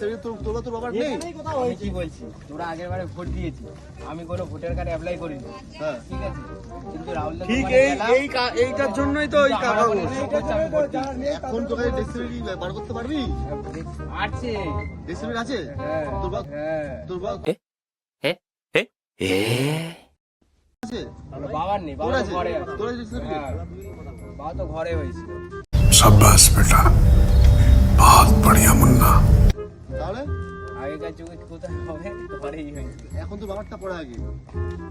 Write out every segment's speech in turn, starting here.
তোরা তোর বাবার নেই। আমি কি বলছি, তোরা আগের বারে ভোট দিয়েছি, আমি কোনো ভোটার কার্ড অ্যাপ্লাই করিনি, হ্যাঁ ঠিক আছে, কিন্তু রাহুল দা ঠিক এইটার জন্যই তো ওই কাকা এখন তোকে ডেসিবিলি বার করতে পারবি? আছে ডেসিবিলি আছে তোর বাবা? তোর বাবা আছে? বাবার নেই, তোর বাবা তো আছে? ঘরে আছে। তোর আছে ডেসিবিলি? হ্যাঁ, বাবা তো ঘরে হয়েছে। शाबाश बेटा बहुत बढ़िया मुन्ना। তাহলে আগেকার যুগে কোথায় হবে, ঘরেই হয়েছে। এখন তো বাবারটা পড়ে আগে।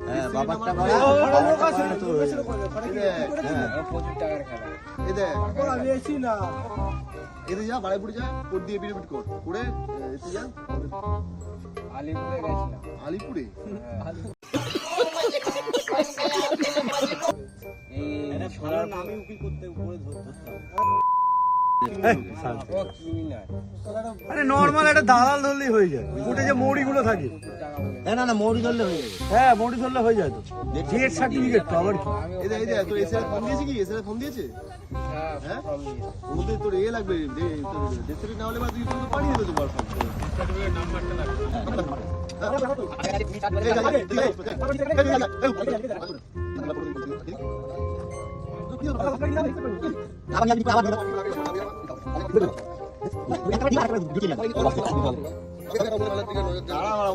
হ্যাঁ ডেসিবিলি বাবারটা নাম্বার বড় পড়ে। লোক আছে তো এই দেখ, ও প্রচুর টাকার খেলা। এই দেখ, আমি এসি না এতে যা বাড়াইপুরে যা, কোড দিয়ে পিরিয়ড কোড করে এতে যা আলিপুরে গেছিলাম। আলিপুরে। এই সোনার আমি উকিল করতে উপরে ধরতাম। ও ক্রিমিনাল, আরে নরমাল একটা দালাল ধরলেই হয়ে যায়, কোর্টে যে মৌরিগুলো থাকে। টাকা বলে। না না মৌরি ধরলে হয়ে যাবে। হ্যাঁ মৌরি ধরলে হয়ে যায় তো, ডেথ সার্টিফিকেট তো আবার কি। এই দেখ, এই দেখ, তোর এসআই ফোন দিয়েছে কি? এসআই ফোন দিয়েছে? হ্যাঁ, হ্যাঁ? from দিয়েছে। ওর মধ্যে তোর এ লাগবে, তোর ডেসিবিলি না হলে বা তুই তো পাঠিয়ে দেবে তোমার ফোন।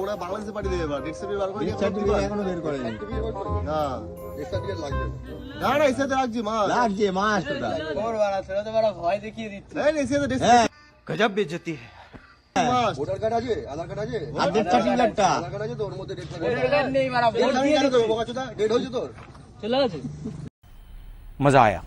ওরা বাংলাদেশে পাঠিয়ে দেবে এবার ডেসিবিলি বার করে এখনো বের করেনি। না না না এসআইতে রাখছি মা লাগছে মাস তোটা। ওর বাড়া, সেটা তো বাড়া ভয় দেখিয়ে দিচ্ছে। এই এসআইতে ডেসিবিলি হ্যাঁ गजब बेइज्जती है। মাস ভোটার কার্ড আছে, আধার কার্ড আছে, আর ডেথ সার্টিফিকেটটা আধার কার্ড আছে তো ওর মধ্যে ডেট ভোটার কার্ড নেই বাড়া, ভোট দিয়ে কেন দেবো বোকাচোদা? ডেট হয়েছে তোর? চলে আছে। मजा आया।